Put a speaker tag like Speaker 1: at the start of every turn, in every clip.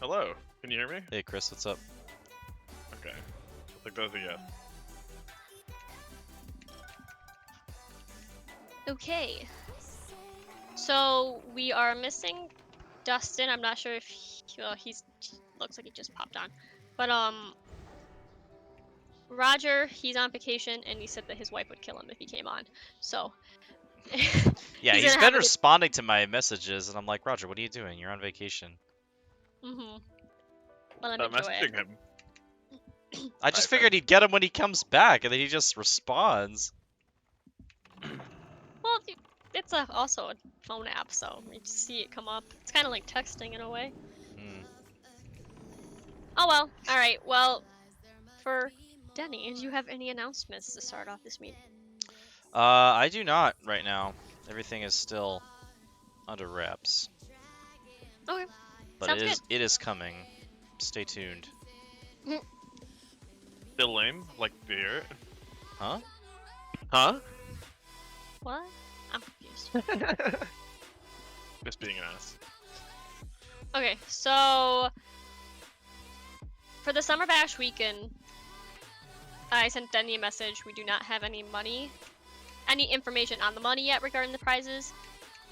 Speaker 1: Hello, can you hear me?
Speaker 2: Hey Chris, what's up?
Speaker 1: Okay. I think that was a yes.
Speaker 3: Okay. So we are missing Dustin. I'm not sure if he looks like he just popped on. But Roger, he's on vacation and he said that his wife would kill him if he came on. So
Speaker 2: Yeah, he's
Speaker 3: gonna
Speaker 2: been
Speaker 3: have a good-
Speaker 2: responding to my messages, and I'm like, Roger, what are you doing? You're on vacation.
Speaker 3: Let him
Speaker 1: Stop
Speaker 3: enjoy
Speaker 1: messaging
Speaker 3: it.
Speaker 1: him.
Speaker 2: I just
Speaker 1: I-
Speaker 2: figured he'd get him when he comes back, and then he just responds.
Speaker 3: Well, it's also a phone app, so you just see it come up. It's kind of like texting in a way.
Speaker 2: Hmm.
Speaker 3: Oh well. All right. Well, for Denny, do you have any announcements to start off this meeting?
Speaker 2: I do not right now. Everything is still under wraps.
Speaker 3: Okay.
Speaker 2: But
Speaker 3: Sounds
Speaker 2: it is coming. Stay tuned.
Speaker 1: Still lame? Like beer?
Speaker 2: Huh?
Speaker 1: Huh?
Speaker 3: What? I'm confused.
Speaker 1: Just being an ass.
Speaker 3: Okay, so for the Summer Bash weekend, I sent Denny a message. We do not have any information on the money yet regarding the prizes.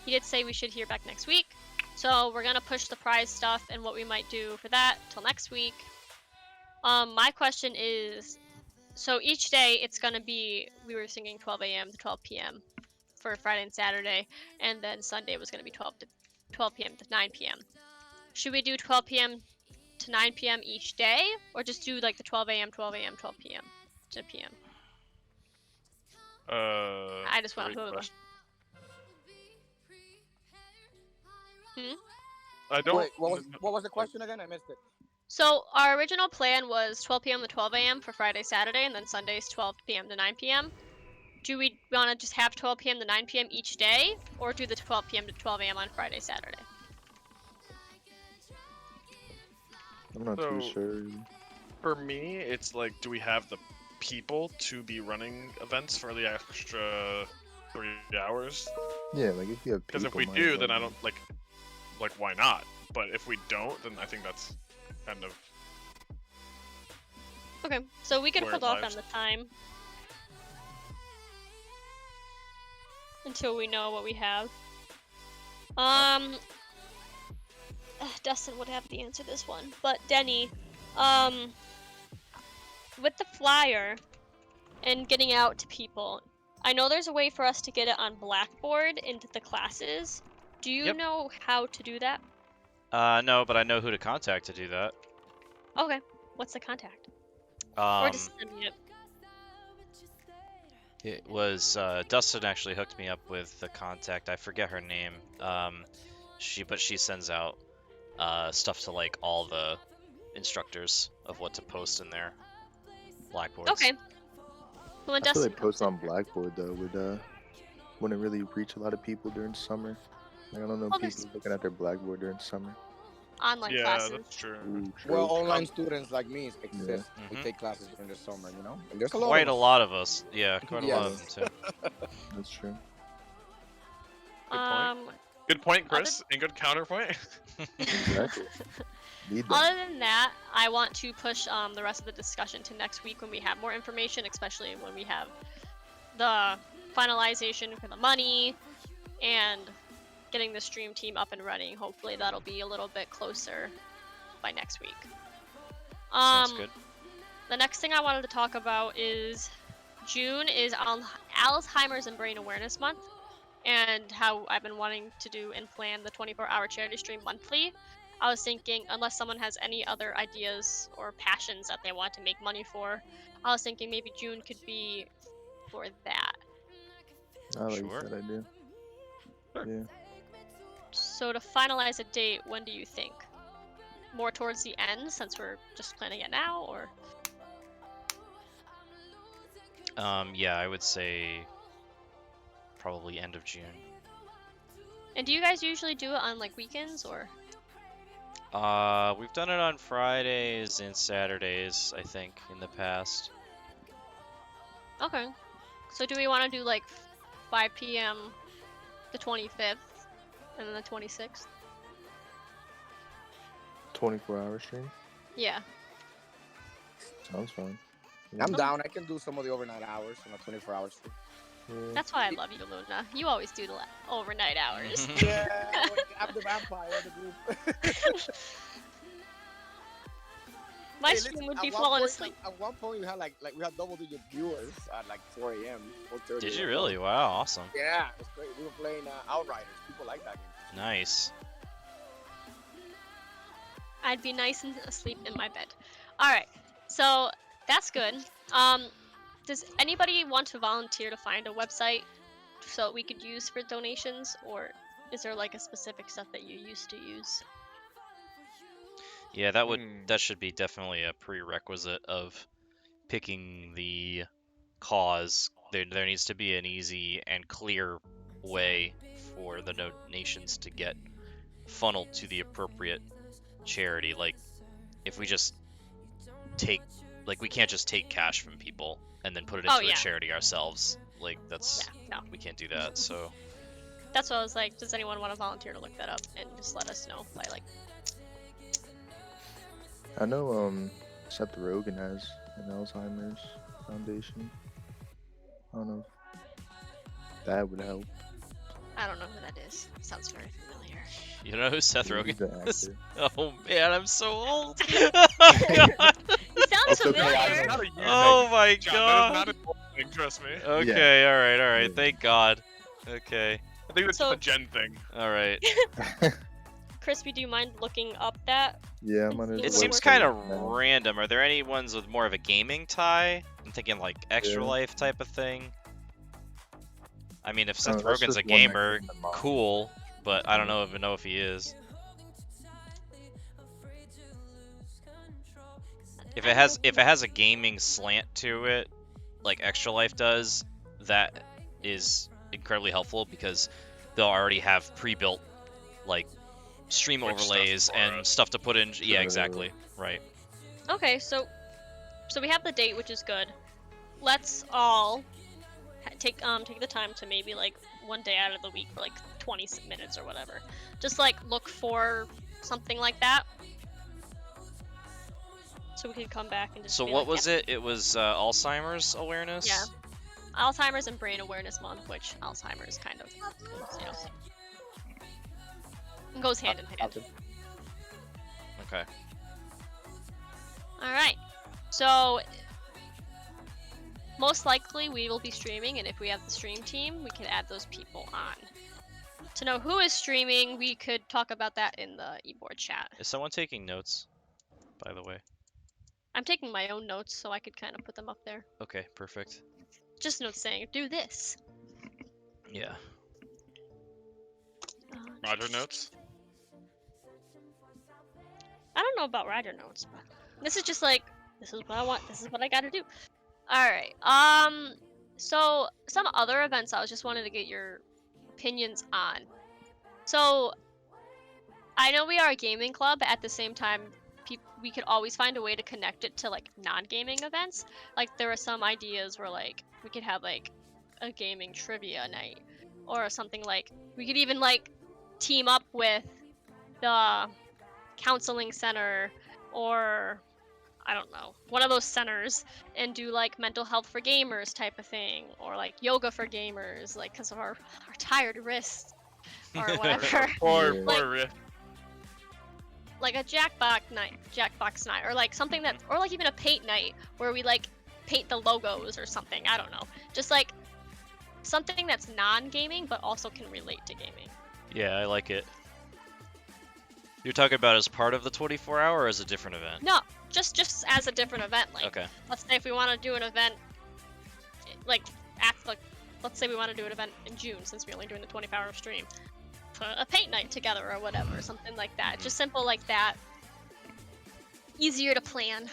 Speaker 3: He did say we should hear back next week. So we're gonna push the prize stuff and what we might do for that till next week. My question is, so each day it's gonna be, we were thinking 12 a.m. to 12 p.m. for Friday and Saturday, and then Sunday was gonna be 12 p.m. to 9 p.m. Should we do 12 p.m. to 9 p.m. each day, or just do like the 12 a.m., 12 a.m., 12 p.m. to p.m.? I just want
Speaker 1: great
Speaker 3: to.
Speaker 1: question.
Speaker 3: Hmm?
Speaker 1: I don't.
Speaker 4: Wait, what was the question again? I missed it.
Speaker 3: So our original plan was 12 p.m. to 12 a.m. for Friday, Saturday, and then Sundays 12 p.m. to 9 p.m. Do we want to just have 12 p.m. to 9 p.m. each day, or do the 12 p.m. to 12 a.m. on Friday, Saturday?
Speaker 5: I'm not too sure.
Speaker 1: For me, it's like, do we have the people to be running events for the extra 3 hours?
Speaker 5: Yeah, like if you have people.
Speaker 1: Because if we
Speaker 5: might
Speaker 1: do,
Speaker 5: as
Speaker 1: then I
Speaker 5: well.
Speaker 1: don't like why not? But if we don't, then I think that's kind of
Speaker 3: Okay, so we can
Speaker 1: Where
Speaker 3: hold
Speaker 1: it
Speaker 3: off on
Speaker 1: lies.
Speaker 3: the time until we know what we have. Dustin would have to answer this one, but Denny, with the flyer and getting out to people, I know there's a way for us to get it on Blackboard into the classes. Do you
Speaker 2: Yep.
Speaker 3: know how to do that?
Speaker 2: No, but I know who to contact to do that.
Speaker 3: Okay, what's the contact? Or
Speaker 2: Um,
Speaker 3: just send me it.
Speaker 2: it was Dustin actually hooked me up with the contact. I forget her name. She sends out stuff to like all the instructors of what to post in their blackboards.
Speaker 3: Okay. Well, when
Speaker 5: I feel
Speaker 3: Dustin
Speaker 5: like post
Speaker 3: comes
Speaker 5: on Blackboard though wouldn't really reach a lot of people during summer. Like, I don't know
Speaker 3: Well, there's-
Speaker 5: people looking at their Blackboard during summer.
Speaker 3: in, online
Speaker 1: yeah,
Speaker 3: classes.
Speaker 1: that's true.
Speaker 5: Ooh,
Speaker 4: Well,
Speaker 5: true.
Speaker 4: online students like me exist.
Speaker 2: Yeah.
Speaker 4: We
Speaker 2: Mhm.
Speaker 4: take classes during the summer, you know. And there's a lot.
Speaker 2: Quite
Speaker 4: of
Speaker 2: a
Speaker 4: us.
Speaker 2: lot of us. Yeah, quite a lot of
Speaker 4: Yes.
Speaker 2: them too.
Speaker 5: That's true.
Speaker 1: Good point. Good point,
Speaker 3: other-
Speaker 1: Chris, and good counterpoint.
Speaker 5: Exactly. Need that.
Speaker 3: Other than that, I want to push the rest of the discussion to next week when we have more information, especially when we have the finalization for the money and getting the stream team up and running. Hopefully that'll be a little bit closer by next week.
Speaker 2: Sounds good.
Speaker 3: The next thing I wanted to talk about is June is Alzheimer's and Brain Awareness Month, and how I've been wanting to do and plan the 24-hour charity stream monthly. I was thinking, unless someone has any other ideas or passions that they want to make money for, I was thinking maybe June could be for that.
Speaker 5: I like
Speaker 2: Sure.
Speaker 5: that idea.
Speaker 1: Sure.
Speaker 5: Yeah.
Speaker 3: So to finalize a date, when do you think? More towards the end, since we're just planning it now, or?
Speaker 2: Yeah, I would say probably end of June.
Speaker 3: And do you guys usually do it on like weekends, or?
Speaker 2: We've done it on Fridays and Saturdays, I think, in the past.
Speaker 3: Okay. So do we want to do like 5 p.m. the 25th and then the 26th?
Speaker 5: 24-hour stream.
Speaker 3: Yeah.
Speaker 5: Sounds fun.
Speaker 4: I'm down. I can do some of the overnight hours on a 24-hour stream.
Speaker 5: Yeah.
Speaker 3: That's why I love you, Luna. You always do the overnight hours.
Speaker 4: Yeah, I'm the vampire of the group.
Speaker 3: My
Speaker 4: Hey,
Speaker 3: stream
Speaker 4: listen,
Speaker 3: would
Speaker 4: at
Speaker 3: be
Speaker 4: one
Speaker 3: falling
Speaker 4: point-
Speaker 3: asleep.
Speaker 4: At one point, we had like we had double-digit viewers at like 4 a.m. 4:30.
Speaker 2: Did you really? Wow, awesome.
Speaker 4: Yeah, it's great. We were playing Outriders. People like that game.
Speaker 2: Nice.
Speaker 3: I'd be nice and asleep in my bed. Alright, so that's good. Does anybody want to volunteer to find a website so we could use for donations, or is there like a specific stuff that you used to use?
Speaker 2: Yeah, that should be definitely a prerequisite of picking the cause. There needs to be an easy and clear way for the donations to get funneled to the appropriate charity. Like, if we just take, like, we can't just take cash from people and then put it into a charity ourselves. Like, that's,
Speaker 3: No.
Speaker 2: we can't do that, so.
Speaker 3: That's what I was like, does anyone want to volunteer to look that up and just let us know by like...
Speaker 5: I know Seth Rogen has an Alzheimer's foundation. I don't know if that would help.
Speaker 3: I don't know who that is. Sounds very familiar.
Speaker 2: You know who Seth
Speaker 5: He's
Speaker 2: Rogen
Speaker 5: the
Speaker 2: is?
Speaker 5: actor.
Speaker 2: Oh man, I'm so old.
Speaker 3: He sounds
Speaker 5: That's okay,
Speaker 3: familiar!
Speaker 1: Not a you
Speaker 2: Oh
Speaker 1: thing.
Speaker 2: my
Speaker 1: John,
Speaker 2: god.
Speaker 1: that is not a old thing, trust me.
Speaker 2: Okay, alright,
Speaker 5: Yeah.
Speaker 2: thank god. Okay,
Speaker 1: I think it's
Speaker 3: So-
Speaker 1: a Gen thing.
Speaker 2: alright.
Speaker 3: Crispy, do you mind looking up that?
Speaker 5: Yeah, I'm on his
Speaker 3: It
Speaker 2: It
Speaker 3: Well,
Speaker 2: seems
Speaker 5: website
Speaker 2: kind of
Speaker 5: now.
Speaker 2: random. Are there any ones with more of a gaming tie? I'm thinking like Extra
Speaker 5: Yeah.
Speaker 2: Life type of thing. I mean, if
Speaker 5: Oh,
Speaker 2: Seth
Speaker 5: that's
Speaker 2: Rogen's
Speaker 5: just
Speaker 2: a
Speaker 5: one that
Speaker 2: gamer,
Speaker 5: came to mind.
Speaker 2: cool, but I don't even know if he is. If it has a gaming slant to it, like Extra Life does, that is incredibly helpful because they'll already have pre-built like stream
Speaker 1: Quick stuff
Speaker 2: overlays
Speaker 1: for
Speaker 2: and
Speaker 1: it.
Speaker 2: stuff to put in. Yeah,
Speaker 5: Sure.
Speaker 2: exactly. Right.
Speaker 3: Okay, so we have the date, which is good. Let's all take the time to maybe like one day out of the week for like 20 minutes or whatever. Just like look for something like that. So we can come back and just
Speaker 2: So
Speaker 3: be
Speaker 2: what
Speaker 3: like,
Speaker 2: was
Speaker 3: yeah,
Speaker 2: it? It was Alzheimer's awareness?
Speaker 3: Yeah. Alzheimer's and Brain Awareness Month, which Alzheimer's kind of, you know, goes hand in hand.
Speaker 2: Okay.
Speaker 3: Alright, so most likely we will be streaming, and if we have the stream team, we can add those people on. To know who is streaming, we could talk about that in the eBoard chat.
Speaker 2: Is someone taking notes, by the way?
Speaker 3: I'm taking my own notes so I could kind of put them up there.
Speaker 2: Okay, perfect.
Speaker 3: Just notes saying, do this.
Speaker 2: Yeah.
Speaker 1: Roger notes.
Speaker 3: I don't know about Roger notes, but this is just like, this is what I want, this is what I gotta do. Alright, so some other events I was just wanted to get your opinions on. So, I know we are a gaming club, but at the same time, we could always find a way to connect it to like non-gaming events. Like there are some ideas where like we could have like a gaming trivia night or something. Like we could even like team up with the counseling center or I don't know, one of those centers and do like mental health for gamers type of thing, or like yoga for gamers, like because of our tired wrists or whatever.
Speaker 1: Poor
Speaker 3: Like-
Speaker 1: Rick.
Speaker 3: Like a Jackbox night, or like something that, or like even a paint night where we like paint the logos or something. I don't know, just like something that's non-gaming but also can relate to gaming.
Speaker 2: Yeah, I like it. You're talking about as part of the 24-hour or as a different event?
Speaker 3: No, just as a different event. Like,
Speaker 2: Okay.
Speaker 3: let's say if we want to do an event, like let's say we want to do an event in June since we're only doing the 24-hour stream. Put a paint night together or whatever, something like that. Just simple like that. Easier to plan.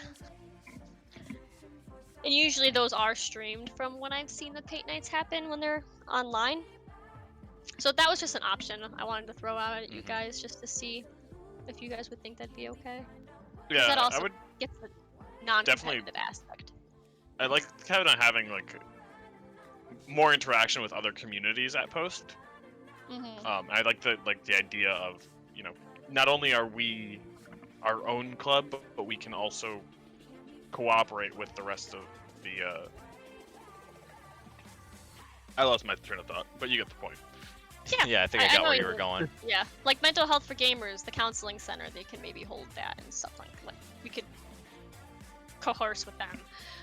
Speaker 3: And usually those are streamed from when I've seen the paint nights happen when they're online. So that was just an option I wanted to throw out at you guys just to see if you guys would think that'd be okay.
Speaker 1: Yeah,
Speaker 3: that also
Speaker 1: I would.
Speaker 3: gets the non-competitive aspect.
Speaker 1: I like kind of having like more interaction with other communities at Post.
Speaker 3: Mm-hmm.
Speaker 1: I like the idea of, you know, not only are we our own club, but we can also cooperate with the rest of the. I lost my train of thought, but you get the point.
Speaker 3: Yeah,
Speaker 2: Yeah, I think I
Speaker 3: I
Speaker 2: got
Speaker 3: know
Speaker 2: where
Speaker 3: you
Speaker 2: you were
Speaker 3: mean.
Speaker 2: going.
Speaker 3: Yeah, like mental health for gamers, the counseling center, they can maybe hold that and stuff like we could coerce with them,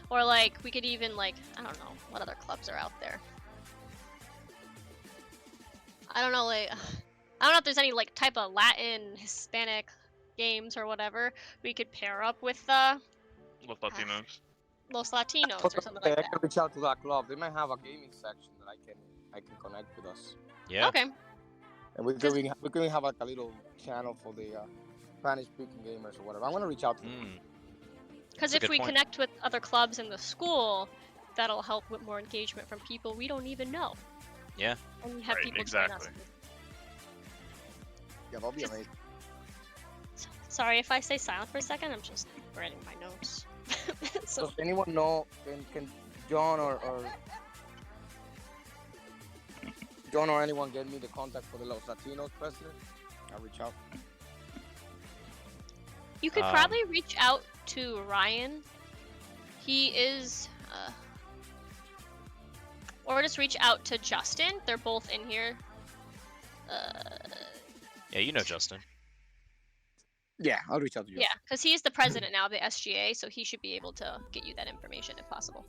Speaker 3: or like we could even like I don't know what other clubs are out there. I don't know like I don't know if there's any like type of Latin, Hispanic games or whatever we could pair up with
Speaker 1: With Latinos.
Speaker 3: Los Latinos or something like
Speaker 4: I
Speaker 3: that.
Speaker 4: can reach out to that club. They might have a gaming section that I can connect with us.
Speaker 2: Yeah.
Speaker 3: Okay.
Speaker 4: And we could have like a little channel for the Spanish-speaking gamers or whatever. I'm gonna reach out to them.
Speaker 3: Because
Speaker 2: That's a
Speaker 3: if
Speaker 2: good
Speaker 3: we
Speaker 2: point.
Speaker 3: connect with other clubs in the school, that'll help with more engagement from people we don't even know.
Speaker 2: Yeah.
Speaker 3: And we have
Speaker 1: Right,
Speaker 3: people
Speaker 1: exactly.
Speaker 3: join us.
Speaker 4: Yeah, that'll be
Speaker 3: Just-
Speaker 4: amazing.
Speaker 3: Sorry if I stay silent for a second. I'm just writing my notes. So
Speaker 4: Does anyone know? Can John or anyone get me the contact for the Los Latinos president? I'll reach out.
Speaker 3: you could probably reach out to Ryan. He is, or just reach out to Justin. They're both in here.
Speaker 2: Yeah, you know Justin.
Speaker 4: Yeah, I'll reach out to you.
Speaker 3: Yeah, because he's the president now of the SGA, so he should be able to get you that information if possible.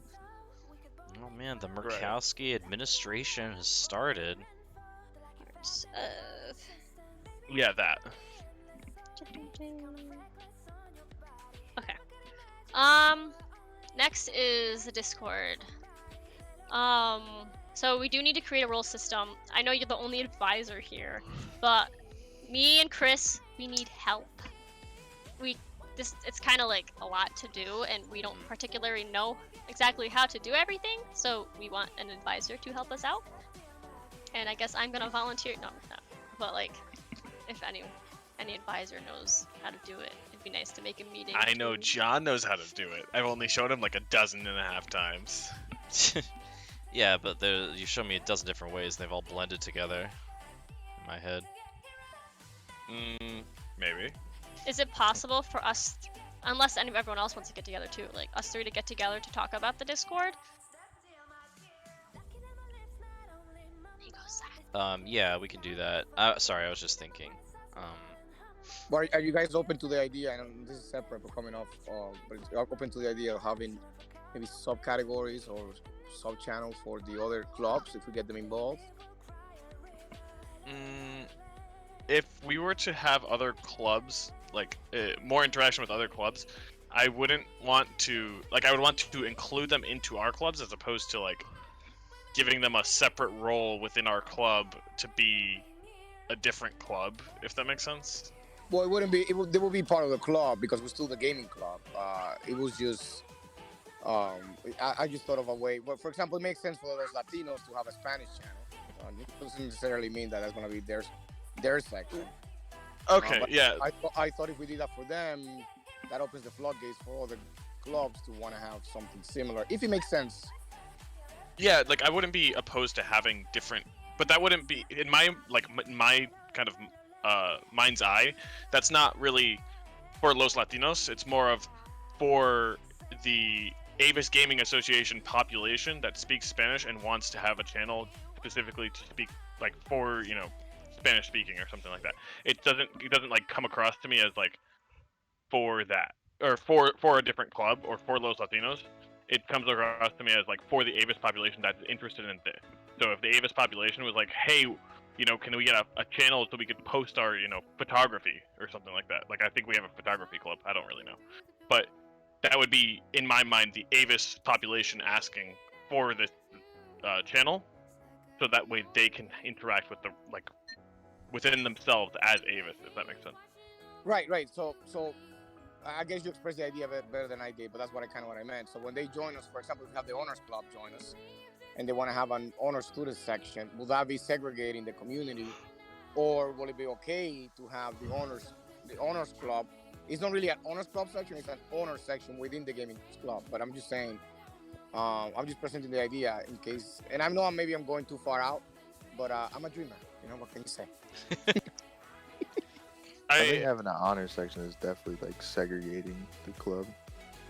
Speaker 2: Oh man, the Murkowski administration has started.
Speaker 3: Parts of-
Speaker 1: Yeah, that.
Speaker 3: Okay. Next is the Discord. So we do need to create a role system. I know you're the only advisor here, but me and Chris, we need help. It's kind of like a lot to do, and we don't particularly know exactly how to do everything, so we want an advisor to help us out. And I guess I'm gonna volunteer. No, but like, if any advisor knows how to do it, it'd be nice to make a meeting.
Speaker 1: I know
Speaker 3: between-
Speaker 1: John knows how to do it. I've only showed him like 12.5 times.
Speaker 2: Yeah, but you showed me a dozen different ways. They've all blended together in my head.
Speaker 1: Maybe.
Speaker 3: Is it possible for us, unless everyone else wants to get together too, like us three to get together to talk about the Discord? He goes that.
Speaker 2: Yeah, we can do that. Sorry, I was just thinking.
Speaker 4: But are you guys open to the idea? And this is separate but coming off, but it's open to the idea of having maybe subcategories or sub channels for the other clubs if we get them involved?
Speaker 1: If we were to have other clubs, like more interaction with other clubs, I wouldn't want to, like, I would want to include them into our clubs as opposed to like giving them a separate role within our club to be a different club, if that makes sense.
Speaker 4: Well, it wouldn't be. They would be part of the club because we're still the gaming club. It was just. I just thought of a way. Well, for example, it makes sense for those Latinos to have a Spanish channel. It doesn't necessarily mean that that's going to be their section.
Speaker 1: Okay,
Speaker 4: But
Speaker 1: yeah.
Speaker 4: I thought if we did that for them, that opens the floodgates for other clubs to want to have something similar. If it makes sense.
Speaker 1: Yeah, like I wouldn't be opposed to having different, but that wouldn't be in my kind of mind's eye. That's not really for Los Latinos. It's more of for the Avis Gaming Association population that speaks Spanish and wants to have a channel specifically to speak like for Spanish speaking or something like that. It doesn't like come across to me as like for that or for a different club or for Los Latinos. It comes across to me as like for the Avis population that's interested in this. So if the Avis population was like, hey, can we get a channel so we could post our, photography or something like that? Like I think we have a photography club. I don't really know, but that would be in my mind the Avis population asking for this channel, so that way they can interact with within themselves as Avis, if that makes sense.
Speaker 4: Right. So I guess you expressed the idea better than I did, but that's what I meant. So when they join us, for example, if we have the Honors Club join us, and they want to have an Honor Student section, will that be segregating the community, or will it be okay to have the Honors Club? It's not really an Honors Club section; it's an Honors section within the gaming club. But I'm just saying, I'm just presenting the idea in case. And I know maybe I'm going too far out, but I'm a dreamer. What can you say?
Speaker 5: I think having an honor section is definitely like segregating the club.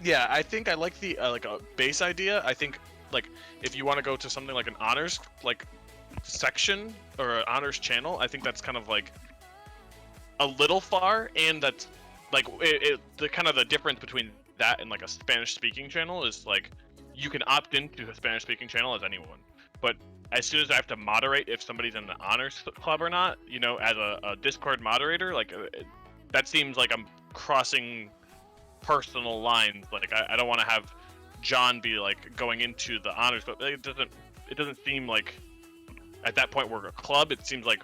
Speaker 1: Yeah, I think I like the like a base idea. I think like if you want to go to something like an honors like section or an honors channel, I think that's kind of like a little far, and that's like the kind of the difference between that and like a Spanish speaking channel is like you can opt into a Spanish speaking channel as anyone, but as soon as I have to moderate if somebody's in the honors club or not, you know, as a Discord moderator, like that seems like I'm crossing personal lines. Like I don't want to have John be like going into the honors, but it doesn't seem like at that point we're a club. It seems like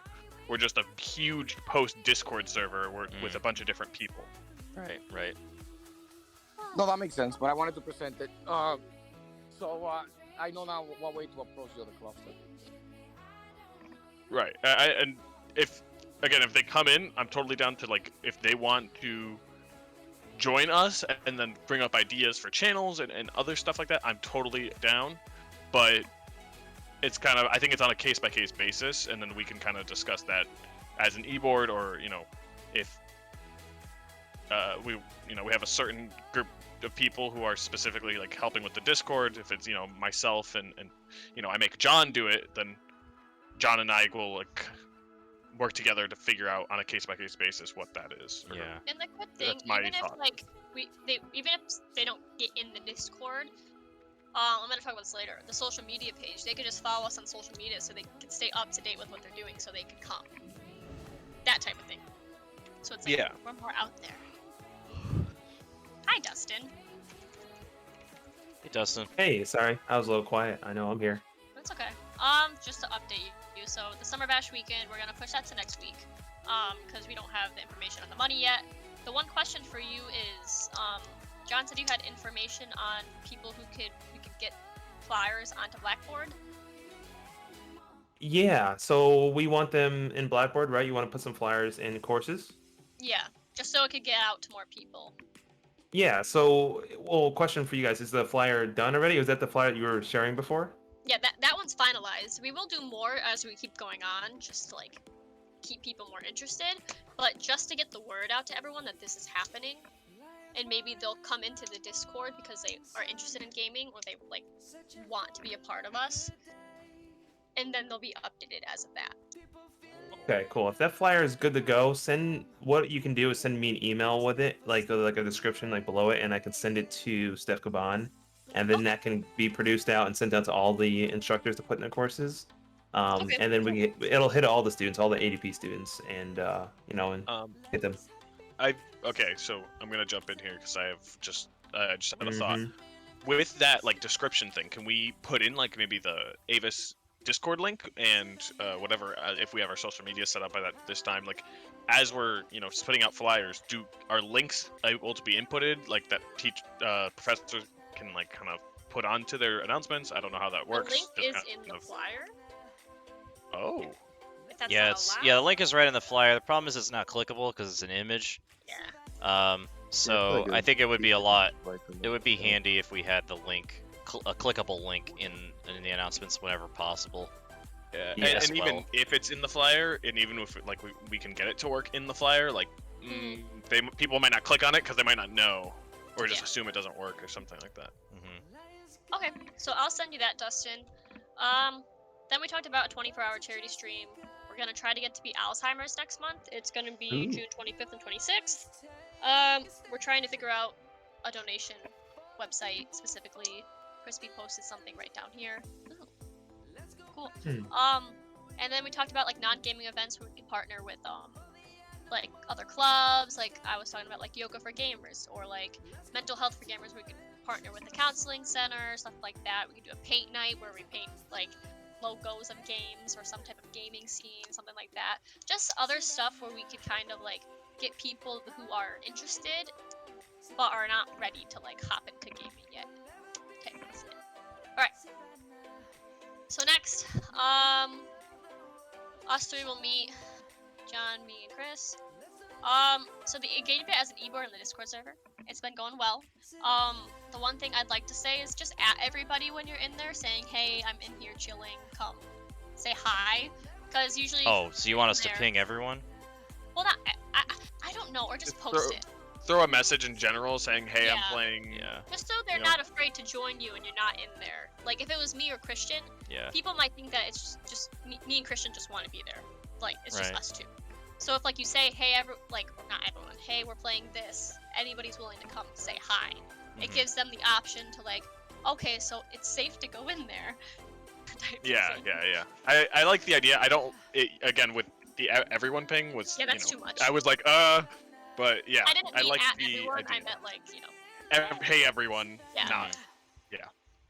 Speaker 1: we're just a huge post Discord server with a bunch of different people.
Speaker 2: Right.
Speaker 4: No, that makes sense. But I wanted to present it. So I know now what way to approach the other clubs.
Speaker 1: Right. And if they come in, I'm totally down to like if they want to join us and then bring up ideas for channels and other stuff like that, I'm totally down. But it's kind of, I think it's on a case by case basis, and then we can kind of discuss that as an e-board, or you know, if we have a certain group of people who are specifically like helping with the Discord. If it's myself and I make John do it, then John and I will like work together to figure out on a case by case basis what that is.
Speaker 2: Yeah.
Speaker 3: And the good thing, even if they don't get in the Discord, I'm gonna talk about this later. The social media page, they could just follow us on social media so they can stay up to date with what they're doing, so they can come. That type of thing. So it's like we're more out there. Hi, Dustin.
Speaker 2: Hey, Dustin.
Speaker 6: Hey, sorry, I was a little quiet. I know I'm here.
Speaker 3: That's okay. Just to update you, so the Summer Bash weekend, we're gonna push that to next week, because we don't have the information on the money yet. The one question for you is, John said you had information on people we could get flyers onto Blackboard.
Speaker 6: Yeah, so we want them in Blackboard, right? You want to put some flyers in courses?
Speaker 3: Yeah, just so it could get out to more people.
Speaker 6: Yeah, so, well, question for you guys. Is the flyer done already? Was that the flyer you were sharing before?
Speaker 3: Yeah, that one's finalized. We will do more as we keep going on, just to like keep people more interested. But just to get the word out to everyone that this is happening, and maybe they'll come into the Discord because they are interested in gaming, or they like want to be a part of us, and then they'll be updated as of that.
Speaker 6: Okay, cool. If that flyer is good to go, what you can do is send me an email with it, like a description like below it, and I can send it to Steph Caban, and then that can be produced out and sent out to all the instructors to put in their courses.
Speaker 3: Okay.
Speaker 6: And then it'll hit all the students, all the ADP students, and hit them.
Speaker 1: Okay, so I'm gonna jump in here because I just had a thought. With that like description thing, can we put in like maybe the Avis Discord link and whatever, if we have our social media set up by this time, like as we're putting out flyers, are links able to be inputted, like that professors can like kind of put onto their announcements? I don't know how that works.
Speaker 3: The link is in the flyer.
Speaker 1: Oh.
Speaker 3: If that's
Speaker 2: Yeah,
Speaker 3: not allowed.
Speaker 2: the link is right in the flyer. The problem is it's not clickable because it's an image.
Speaker 3: Yeah.
Speaker 2: So
Speaker 5: like
Speaker 2: I think it would be a lot.
Speaker 5: Like
Speaker 2: It would be handy if we had the link, a clickable link in the announcements whenever possible.
Speaker 1: Yeah,
Speaker 6: Yeah,
Speaker 1: and even if it's in the flyer, and even if like we can get it to work in the flyer, like people might not click on it because they might not know, or just assume it doesn't work or something like that.
Speaker 3: Okay, so I'll send you that, Dustin. Then we talked about a 24-hour charity stream. We're gonna try to get to be Alzheimer's next month. It's gonna be June 25th and 26th. We're trying to figure out a donation website specifically. Crispy posted something right down here. Ooh. Cool. And then we talked about like non-gaming events where we could partner with like other clubs. Like I was talking about like yoga for gamers, or like mental health for gamers. We could partner with a counseling center, stuff like that. We could do a paint night where we paint like logos of games or some type of gaming scene, something like that. Just other stuff where we could kind of like get people who are interested but are not ready to like hop into gaming yet. Okay, that's it. Alright. So next, us three will meet, John, me, and Chris. So the engagement as an e-board in the Discord server, it's been going well. The one thing I'd like to say is just at everybody when you're in there saying, hey, I'm in here chilling, come say hi, because usually...
Speaker 2: Oh, so you want us to ping everyone?
Speaker 3: Well, I don't know, or just
Speaker 1: Just
Speaker 3: post it.
Speaker 1: throw a message in general saying, "Hey, I'm
Speaker 3: Yeah.
Speaker 1: playing."
Speaker 2: Yeah.
Speaker 3: Just so they're
Speaker 1: You know.
Speaker 3: not afraid to join you and you're not in there. Like, if it was me or Christian,
Speaker 2: Yeah.
Speaker 3: people might think that it's just me and Christian just want to be there. Like, it's just
Speaker 2: Right.
Speaker 3: us two. So if, like, you say, hey, not everyone, hey, we're playing this, anybody's willing to come say hi. It
Speaker 2: Mhm.
Speaker 3: gives them the option to, like, okay, so it's safe to go in there. type of
Speaker 1: Yeah,
Speaker 3: thing.
Speaker 1: yeah. I like the idea. I don't. Again, with the everyone ping was.
Speaker 3: Yeah, that's
Speaker 1: you know,
Speaker 3: too much.
Speaker 1: I was like, but yeah,
Speaker 3: I didn't mean
Speaker 1: like
Speaker 3: at
Speaker 1: the
Speaker 3: everyone,
Speaker 1: idea.
Speaker 3: I meant, like, you know.
Speaker 1: Hey, everyone.
Speaker 3: Yeah.
Speaker 1: Not.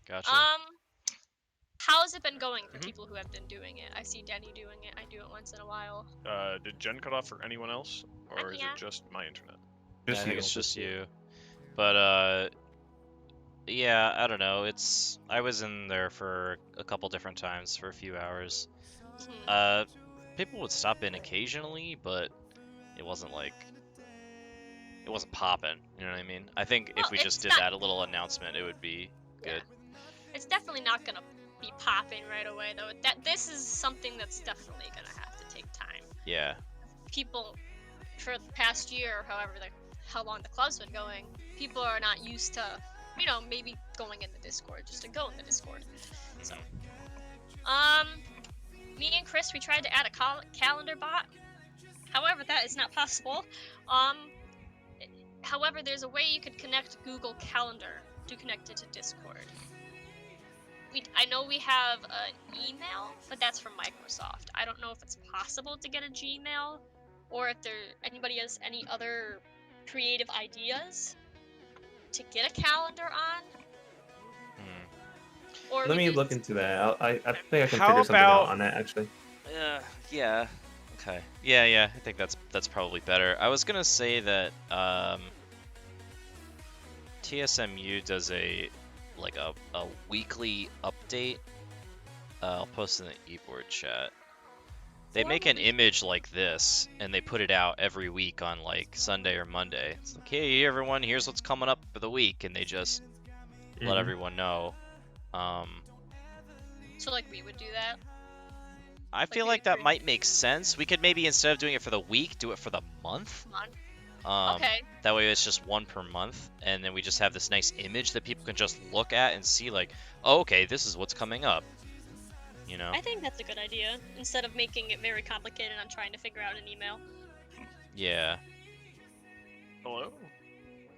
Speaker 2: Gotcha.
Speaker 3: How has it been going for
Speaker 1: Mhm.
Speaker 3: people who have been doing it? I see Denny doing it. I do it once in a while.
Speaker 1: Did Jen cut off for anyone else, or is
Speaker 3: Yeah.
Speaker 1: it just my internet?
Speaker 2: I
Speaker 6: Just
Speaker 2: think
Speaker 6: you.
Speaker 2: it's just you. But yeah, I don't know. I was in there for a couple different times for a few hours.
Speaker 3: Mhm.
Speaker 2: People would stop in occasionally, but it wasn't like it wasn't popping. You know what I mean? I think
Speaker 3: Well,
Speaker 2: if we just
Speaker 3: it's
Speaker 2: did
Speaker 3: not-
Speaker 2: that a little announcement, it would be good.
Speaker 3: It's definitely not gonna be popping right away though. This is something that's definitely gonna have to take time.
Speaker 2: Yeah.
Speaker 3: People, for the past year, how long the club's been going, people are not used to, maybe going in the Discord just to go in the Discord. So, me and Chris, we tried to add a calendar bot. However, that is not possible. However, there's a way you could connect Google Calendar to connect it to Discord. I know we have an email, but that's from Microsoft. I don't know if it's possible to get a Gmail, or if anybody has any other creative ideas to get a calendar on. Or
Speaker 6: Let
Speaker 3: we
Speaker 6: me
Speaker 3: could
Speaker 6: look into that. I think I can
Speaker 2: How
Speaker 6: figure something out
Speaker 2: about-
Speaker 6: on that actually.
Speaker 2: Yeah. Okay. Yeah. I think that's probably better. I was gonna say that TSMU does a weekly update. I'll post in the eBoard chat. They make an image like this, and they put it out every week on like Sunday or Monday. It's like, hey everyone, here's what's coming up for the week, and they just let
Speaker 6: Mhm.
Speaker 2: everyone know.
Speaker 3: So like we would do that.
Speaker 2: I
Speaker 3: Like,
Speaker 2: feel
Speaker 3: we
Speaker 2: like that
Speaker 3: agree.
Speaker 2: might make sense. We could maybe, instead of doing it for the week, do it for the month.
Speaker 3: Okay.
Speaker 2: That way it's just one per month, and then we just have this nice image that people can just look at and see like, oh, okay, this is what's coming up. You know?
Speaker 3: I think that's a good idea. Instead of making it very complicated on trying to figure out an email.
Speaker 2: Yeah.
Speaker 1: Hello,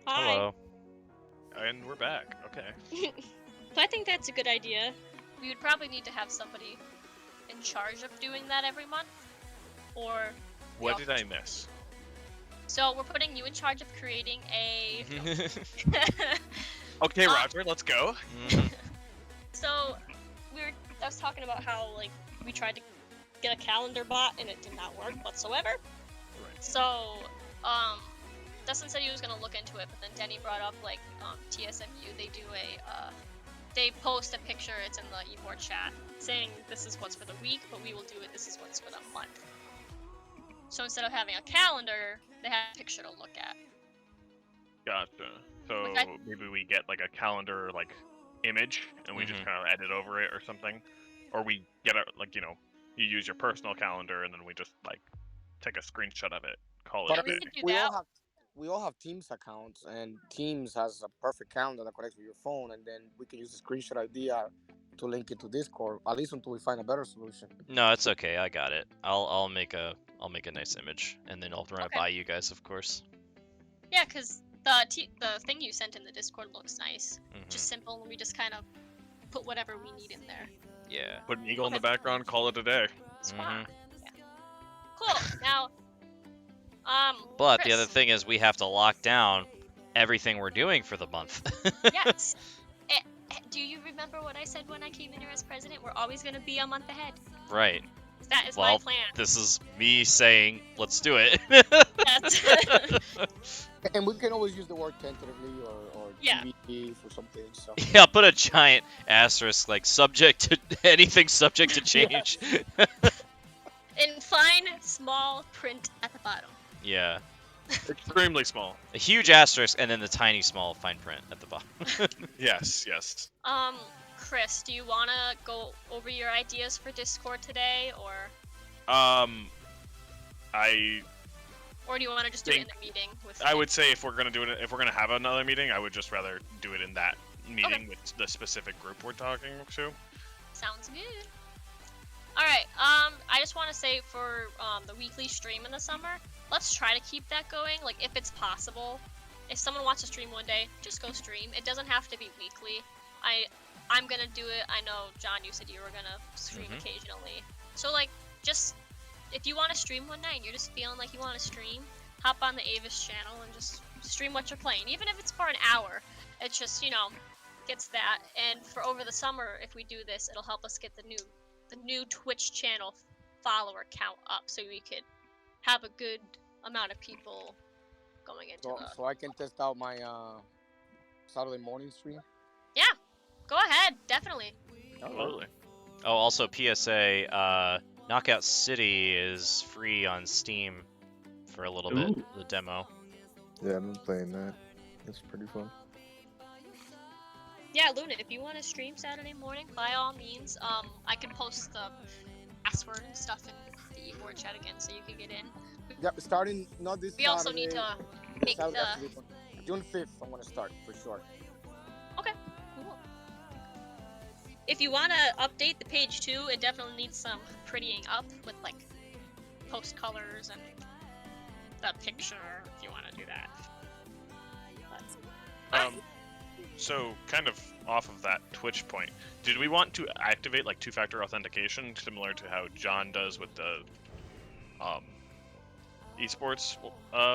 Speaker 3: Hi.
Speaker 2: Hello.
Speaker 1: and we're back. Okay.
Speaker 3: So I think that's a good idea. We would probably need to have somebody in charge of doing that every month. Or
Speaker 1: What
Speaker 3: Yeah.
Speaker 1: did I miss?
Speaker 3: so we're putting you in charge of creating a
Speaker 1: Okay,
Speaker 3: Uh,
Speaker 1: Roger, let's go.
Speaker 3: So I was talking about how like we tried to get a calendar bot and it did not work whatsoever.
Speaker 1: Right.
Speaker 3: So Dustin said he was gonna look into it, but then Denny brought up like TSMU. They do they post a picture. It's in the eBoard chat saying this is what's for the week, but we will do it. This is what's for the month. So instead of having a calendar, they have a picture to look at.
Speaker 1: Gotcha. So
Speaker 3: Which I-
Speaker 1: maybe we get like a calendar like image, and we just
Speaker 2: Mhm.
Speaker 1: kind of edit over it or something, or we get a you use your personal calendar, and then we just like take a screenshot of it, call
Speaker 4: But
Speaker 1: it
Speaker 4: I
Speaker 1: a
Speaker 3: we
Speaker 4: mean,
Speaker 1: day.
Speaker 3: could do
Speaker 4: we all
Speaker 3: that.
Speaker 4: have Teams accounts, and Teams has a perfect calendar that connects with your phone, and then we can use the screenshot idea to link it to Discord. At least until we find a better solution.
Speaker 2: No, it's okay. I got it. I'll make a nice image, and then I'll run it
Speaker 3: Okay.
Speaker 2: by you guys, of course.
Speaker 3: Yeah, because the thing you sent in the Discord looks nice.
Speaker 2: Mhm.
Speaker 3: Just simple, and we just kind of put whatever we need in there.
Speaker 2: Yeah.
Speaker 1: Put an eagle in the
Speaker 3: Okay.
Speaker 1: background, call it a day.
Speaker 3: Spot. Yeah. Cool. Now,
Speaker 2: But the
Speaker 3: Chris,
Speaker 2: other thing is, we have to lock down everything we're doing for the month.
Speaker 3: yes. Do you remember what I said when I came in here as president? We're always going to be a month ahead.
Speaker 2: Right.
Speaker 3: That is
Speaker 2: Well,
Speaker 3: my plan.
Speaker 2: This is me saying, let's do it.
Speaker 3: Yes.
Speaker 4: And we can always use the word tentatively or
Speaker 3: Yeah.
Speaker 4: TBD for something. So
Speaker 2: Yeah, I'll put a giant asterisk, like subject to anything subject to change.
Speaker 3: In fine, small print at the bottom.
Speaker 2: Yeah.
Speaker 1: Extremely small.
Speaker 2: A huge asterisk and then the tiny small fine print at the bottom.
Speaker 1: Yes, yes.
Speaker 3: Chris, do you want to go over your ideas for Discord today, or?
Speaker 1: I
Speaker 3: Or do you want to just do it in the meeting with?
Speaker 1: I would say if we're gonna have another meeting, I would just rather do it in that meeting with the specific group we're talking to.
Speaker 3: Sounds good. Alright, I just want to say for the weekly stream in the summer, let's try to keep that going, like if it's possible. If someone wants to stream one day, just go stream. It doesn't have to be weekly. I'm gonna do it. I know, John, you said you were gonna stream occasionally. So like, just, if you want to stream one night and you're just feeling like you want to stream, hop on the Avis channel and just stream what you're playing. Even if it's for an hour, it's just, you know, gets that. And for over the summer, if we do this, it'll help us get the new Twitch channel follower count up, so we could have a good amount of people going into
Speaker 4: So I can test out my Saturday morning stream.
Speaker 3: Yeah, go ahead, definitely.
Speaker 1: Absolutely.
Speaker 2: Oh, also PSA, Knockout City is free on Steam for a little bit, the demo.
Speaker 5: Yeah, I've been playing that. It's pretty fun.
Speaker 3: Yeah, Luna, if you want to stream Saturday morning, by all means, I can post the password and stuff in the Esports chat again, so you can get in.
Speaker 4: Yep, starting not this.
Speaker 3: We also need to make the.
Speaker 4: June 5th. I'm gonna start for sure.
Speaker 3: Okay, cool. If you want to update the page too, it definitely needs some prettying up with like post colors and the picture. If you want to do that.
Speaker 1: So kind of off of that Twitch point, did we want to activate like two-factor authentication similar to how John does with the esports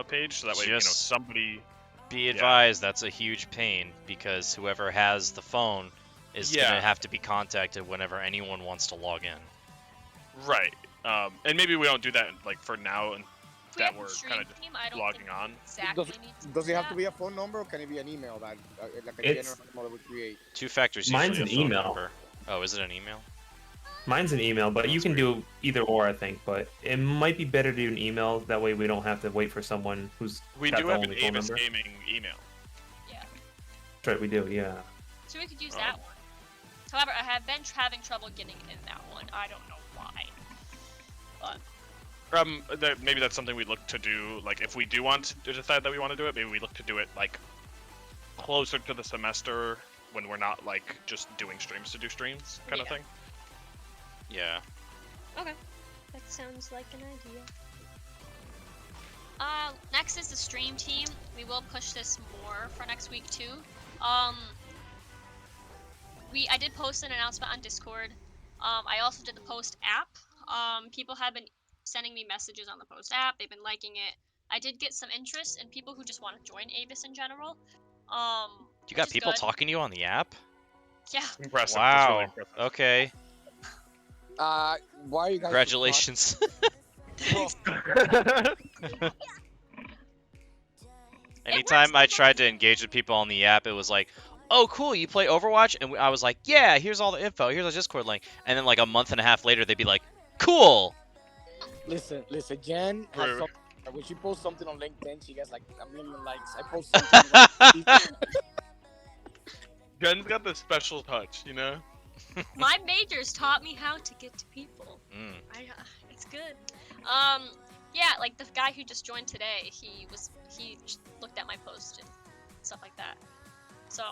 Speaker 1: page, so that way somebody.
Speaker 2: Be advised, that's a huge pain because whoever has the phone is gonna have to be contacted whenever anyone wants to log in.
Speaker 1: Right. And maybe we don't do that like for now, and that we're kind of just logging on.
Speaker 4: Does it have to be a phone number, or can it be an email that like a general number that we create?
Speaker 2: Two factors.
Speaker 6: Mine's
Speaker 2: usually
Speaker 6: an
Speaker 2: a phone
Speaker 6: email.
Speaker 2: number. Oh, is it an email?
Speaker 6: Mine's an email, but you can do either or, I think. But it might be better to do an email. That way, we don't have to wait for someone who's.
Speaker 1: We
Speaker 6: got
Speaker 1: do
Speaker 6: the
Speaker 1: have an
Speaker 6: only phone
Speaker 1: Avis
Speaker 6: number.
Speaker 1: Gaming email.
Speaker 3: Yeah.
Speaker 6: That's right, we do. Yeah.
Speaker 3: So we could use that one. However, I have been having trouble getting in that one. I don't know why. But
Speaker 1: Maybe that's something we look to do. Like, if we do want to decide that we want to do it, maybe we look to do it like closer to the semester when we're not like just doing streams to do streams kind of thing.
Speaker 2: Yeah.
Speaker 3: okay, that sounds like an idea. Next is the stream team. We will push this more for next week too. I did post an announcement on Discord. I also did the post app. People have been sending me messages on the post app. They've been liking it. I did get some interest in people who just want to join Avis in general.
Speaker 2: You got people talking to you on the app?
Speaker 3: Yeah.
Speaker 1: Impressive.
Speaker 2: Wow.
Speaker 1: That's really impressive.
Speaker 2: Okay.
Speaker 4: Why are you guys?
Speaker 2: Congratulations. Anytime I tried to engage with people on the app, it was like, oh, cool, you play Overwatch? And I was like, yeah, here's all the info. Here's a Discord link. And then like a month and a half later, they'd be like, cool.
Speaker 4: Listen, Jen.
Speaker 1: Rude.
Speaker 4: When she posts something on LinkedIn, she gets like 1 million likes. I post something.
Speaker 1: Jen's got the special touch, you know?
Speaker 3: My majors taught me how to get to people. It's good. Yeah, like the guy who just joined today, he just looked at my post and stuff like that. So,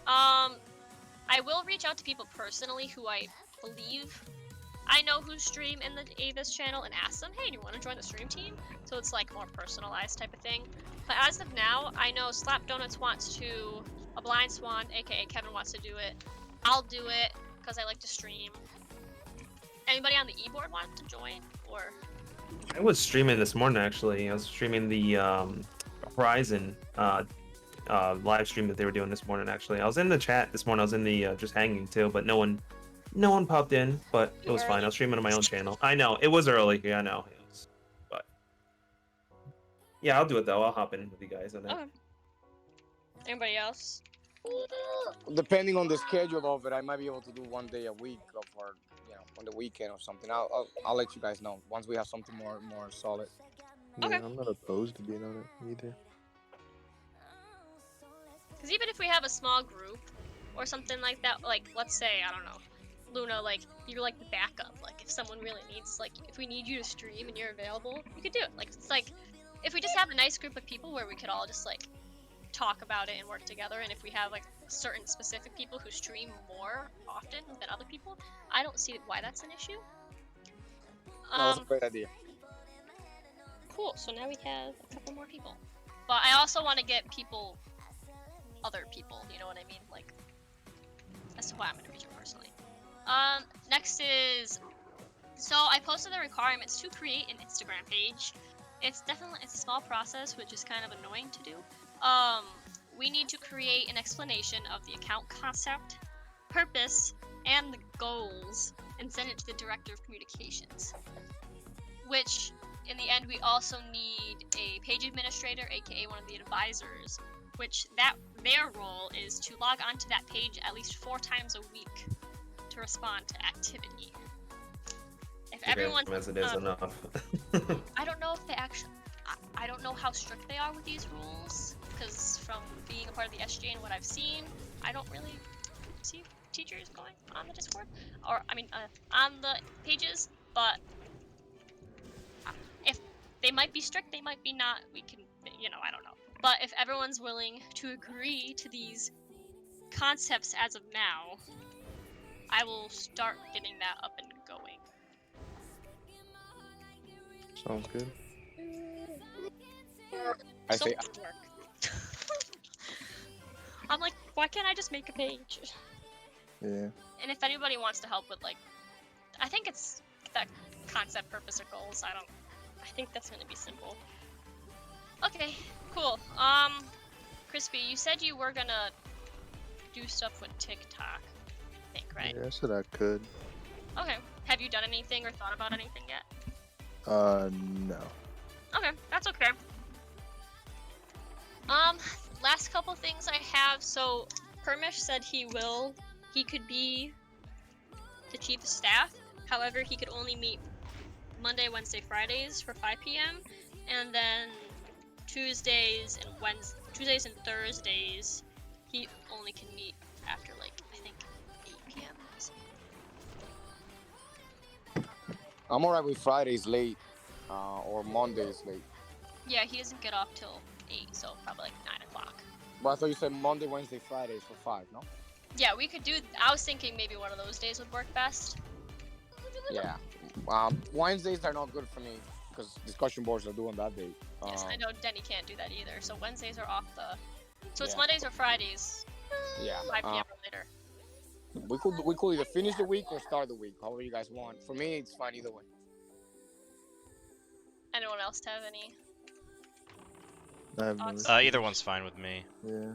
Speaker 3: I will reach out to people personally who I believe I know who stream in the Avis channel and ask them, hey, do you want to join the stream team? So it's like more personalized type of thing. But as of now, I know Slap Donuts wants to, a Blind Swan, aka Kevin wants to do it. I'll do it because I like to stream. Anybody on the e-board want to join? Or
Speaker 6: I was streaming this morning actually. I was streaming the Horizon live stream that they were doing this morning actually. I was in the chat this morning. I was in the just hanging too, but no one popped in. But it was fine. I was streaming on my own channel. I know it was early. Yeah, I know. But yeah, I'll do it though. I'll hop in with you guys on that.
Speaker 3: okay. Anybody else?
Speaker 4: Depending on the schedule of it, I might be able to do 1 day a week or on the weekend or something. I'll let you guys know once we have something more solid.
Speaker 5: Yeah,
Speaker 3: Okay.
Speaker 5: I'm not opposed to being on it either.
Speaker 3: Because even if we have a small group or something like that, like let's say, I don't know, Luna, like you're like the backup. Like if someone really needs, like if we need you to stream and you're available, you could do it. Like it's like if we just have a nice group of people where we could all just like talk about it and work together, and if we have like certain specific people who stream more often than other people, I don't see why that's an issue.
Speaker 4: No, that's a great idea.
Speaker 3: Cool. So now we have a couple more people, but I also want to get people, other people. You know what I mean? Like, that's why I'm gonna reach it personally. Next is, so I posted the requirements to create an Instagram page. It's a small process, which is kind of annoying to do. We need to create an explanation of the account concept, purpose, and the goals, and send it to the director of communications. Which, in the end, we also need a page administrator, aka one of the advisors, which their role is to log onto that page at least 4 times a week to respond to activity. If everyone,
Speaker 6: as it is enough.
Speaker 3: I don't know if they actually, I don't know how strict they are with these rules, because from being a part of the SJ and what I've seen, I don't really see teachers going on the Discord, or I mean, on the pages, but if they might be strict, they might be not, we can, you know, I don't know. But if everyone's willing to agree to these concepts as of now, I will start getting that up and going.
Speaker 5: Sounds good.
Speaker 4: I
Speaker 3: So
Speaker 4: say
Speaker 3: much work. I'm like, why can't I just make a page?
Speaker 5: Yeah.
Speaker 3: And if anybody wants to help with, like, I think it's that concept, purpose, or goals. I think that's gonna be simple. Okay, cool. Crispy, you said you were gonna do stuff with TikTok, I think, right?
Speaker 5: Yeah, I said I could.
Speaker 3: Okay. Have you done anything or thought about anything yet?
Speaker 5: No.
Speaker 3: Okay, that's okay. Last couple things I have. So, Permish said he could be the chief of staff. However, he could only meet Monday, Wednesday, Fridays for 5 p.m. and then Tuesdays and Thursdays he only can meet after, like, I think 8 p.m.
Speaker 4: I'm alright with Fridays late, or Mondays late.
Speaker 3: Yeah, he doesn't get off till 8, so probably like 9 o'clock.
Speaker 4: But I thought you said Monday, Wednesday, Fridays for 5, no?
Speaker 3: Yeah, we could do. I was thinking maybe one of those days would work best.
Speaker 4: Yeah. Wednesdays are not good for me because discussion boards are doing that day.
Speaker 3: Yes, I know Denny can't do that either. So Wednesdays are off the. So it's
Speaker 4: Yeah.
Speaker 3: Mondays or Fridays.
Speaker 4: Yeah.
Speaker 3: 5 p.m. or later.
Speaker 4: We could either finish the week or start the week, however you guys want. For me, it's fine either way.
Speaker 3: Anyone else have any?
Speaker 5: I have no.
Speaker 3: Thoughts?
Speaker 2: Either one's fine with me.
Speaker 5: Yeah.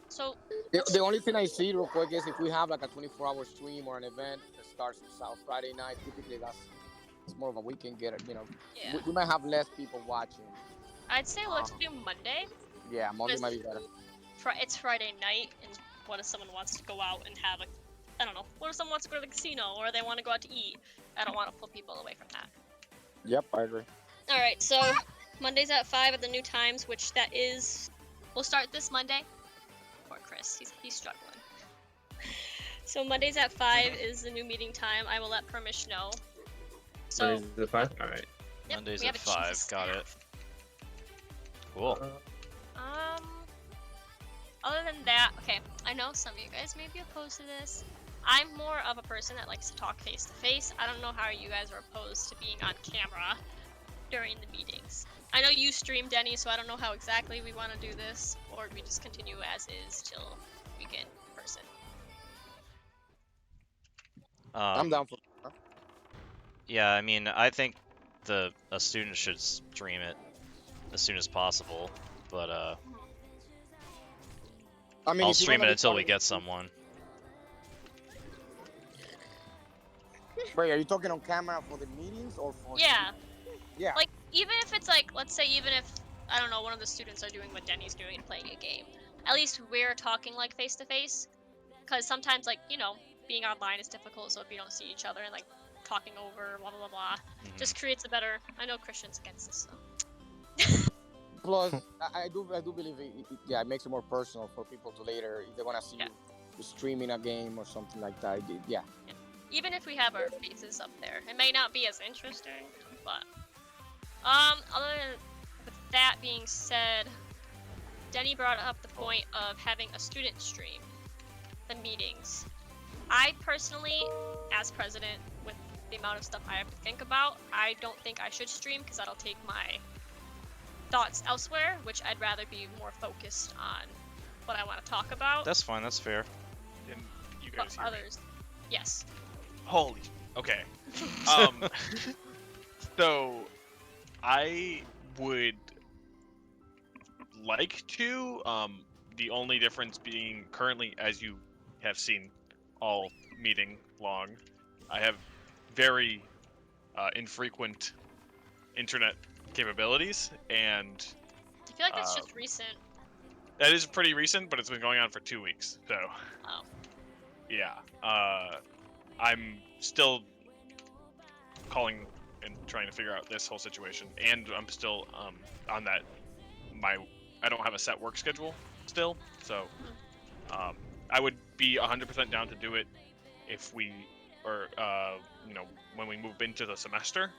Speaker 3: So
Speaker 4: The only thing I see real quick is if we have like a 24-hour stream or an event that starts on South Friday night, typically it's more of a weekend get it, you know.
Speaker 3: yeah,
Speaker 4: We might have less people watching.
Speaker 3: I'd say let's do Monday.
Speaker 4: Yeah, Monday might be better.
Speaker 3: It's Friday night, and what if someone wants to go out and have I don't know. What if someone wants to go to the casino or they want to go out to eat? I don't want to pull people away from that.
Speaker 4: Yep, I agree.
Speaker 3: All right, so Mondays at 5 at the new times, which that is, we'll start this Monday. Poor Chris, he's struggling. So Mondays at 5 is the new meeting time. I will let Permish know. So
Speaker 6: Mondays at 5? Alright.
Speaker 3: yep,
Speaker 2: Mondays
Speaker 3: we
Speaker 2: at
Speaker 3: have a chief of
Speaker 2: 5, got it.
Speaker 3: staff.
Speaker 2: Cool.
Speaker 3: Other than that, okay, I know some of you guys may be opposed to this. I'm more of a person that likes to talk face to face. I don't know how you guys are opposed to being on camera during the meetings. I know you stream, Denny, so I don't know how exactly we want to do this, or we just continue as is till we get in person.
Speaker 4: I'm down for
Speaker 2: Yeah, I mean, I think a student should stream it as soon as possible, but
Speaker 4: I mean,
Speaker 2: I'll
Speaker 4: if you're
Speaker 2: stream it
Speaker 4: gonna be
Speaker 2: until
Speaker 4: part
Speaker 2: we
Speaker 4: of-
Speaker 2: get someone.
Speaker 4: Wait, are you talking on camera for the meetings or for?
Speaker 3: Yeah,
Speaker 4: Yeah.
Speaker 3: like, even if it's like, let's say even if, I don't know, one of the students are doing what Denny's doing and playing a game, at least we're talking like face to face, because sometimes, like, you know, being online is difficult, so if you don't see each other and like talking over blah blah blah blah, just creates a better, I know Christian's against this, so.
Speaker 4: Plus, I do believe it makes it more personal for people to later if they want to see
Speaker 3: Yeah.
Speaker 4: you streaming a game or something like that. Yeah.
Speaker 3: Even if we have our faces up there, it may not be as interesting, but Other than with that being said, Denny brought up the point of having a student stream the meetings. I personally, as president, with the amount of stuff I have to think about, I don't think I should stream because that'll take my thoughts elsewhere, which I'd rather be more focused on what I want to talk about.
Speaker 2: That's fine. That's fair.
Speaker 1: And you
Speaker 3: But
Speaker 1: guys hear me?
Speaker 3: others, yes.
Speaker 1: Holy. Okay. So I would like to. The only difference being currently, as you have seen all meeting long, I have very infrequent internet capabilities, and
Speaker 3: I feel like that's
Speaker 1: Uh,
Speaker 3: just recent.
Speaker 1: that is pretty recent, but it's been going on for 2 weeks. So
Speaker 3: Oh.
Speaker 1: yeah, I'm still calling and trying to figure out this whole situation, and I'm still on that. I don't have a set work schedule still, so I would be 100% down to do it if we, or when we move into the semester,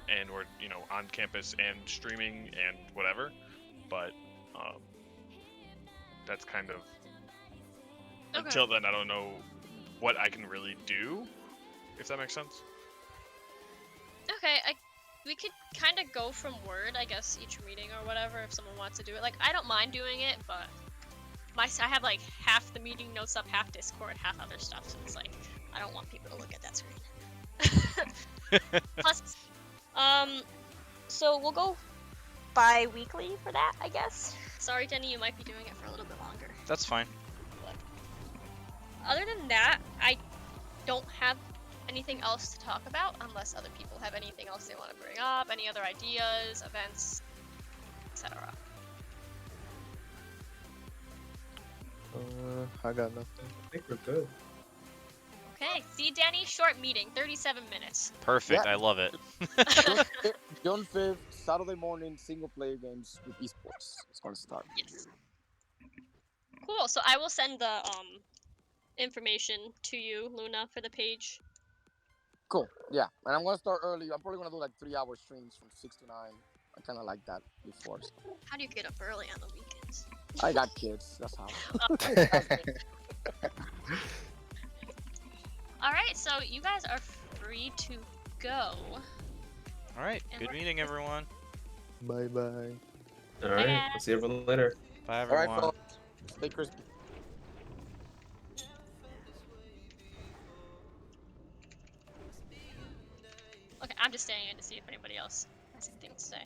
Speaker 1: and we're on campus and streaming and whatever. But that's kind of
Speaker 3: Okay.
Speaker 1: until then. I don't know what I can really do, if that makes sense.
Speaker 3: Okay, we could kind of go from word, I guess, each meeting or whatever, if someone wants to do it. Like, I don't mind doing it, but I have like half the meeting notes up, half Discord, half other stuff, so it's like, I don't want people to look at that screen. Plus, so we'll go bi-weekly for that, I guess. Sorry, Denny, you might be doing it for a little bit longer.
Speaker 2: That's fine.
Speaker 3: Other than that, I don't have anything else to talk about unless other people have anything else they want to bring up, any other ideas, events, etc.
Speaker 5: I got nothing.
Speaker 6: I think we're good.
Speaker 3: Okay, see Danny, short meeting, 37 minutes.
Speaker 2: Perfect.
Speaker 4: Yeah.
Speaker 2: I love it.
Speaker 4: June 5th, Saturday morning, single player games with esports. It's gonna start.
Speaker 3: Yes. Cool, so I will send the information to you, Luna, for the page.
Speaker 4: Cool. Yeah, and I'm gonna start early. I'm probably gonna do like 3-hour streams from 6 to 9. I kind of like that before. So.
Speaker 3: How do you get up early on the weekends?
Speaker 4: I got kids. That's how.
Speaker 3: Alright, so you guys are free to go.
Speaker 2: All right.
Speaker 3: And
Speaker 2: Good
Speaker 3: we're-
Speaker 2: meeting, everyone.
Speaker 5: Bye bye.
Speaker 6: All right.
Speaker 3: Yeah.
Speaker 6: We'll see everyone later.
Speaker 2: Bye,
Speaker 4: All right,
Speaker 2: everyone.
Speaker 4: fellas. Stay crispy.
Speaker 3: Okay, I'm just staying in to see if anybody else has anything to say.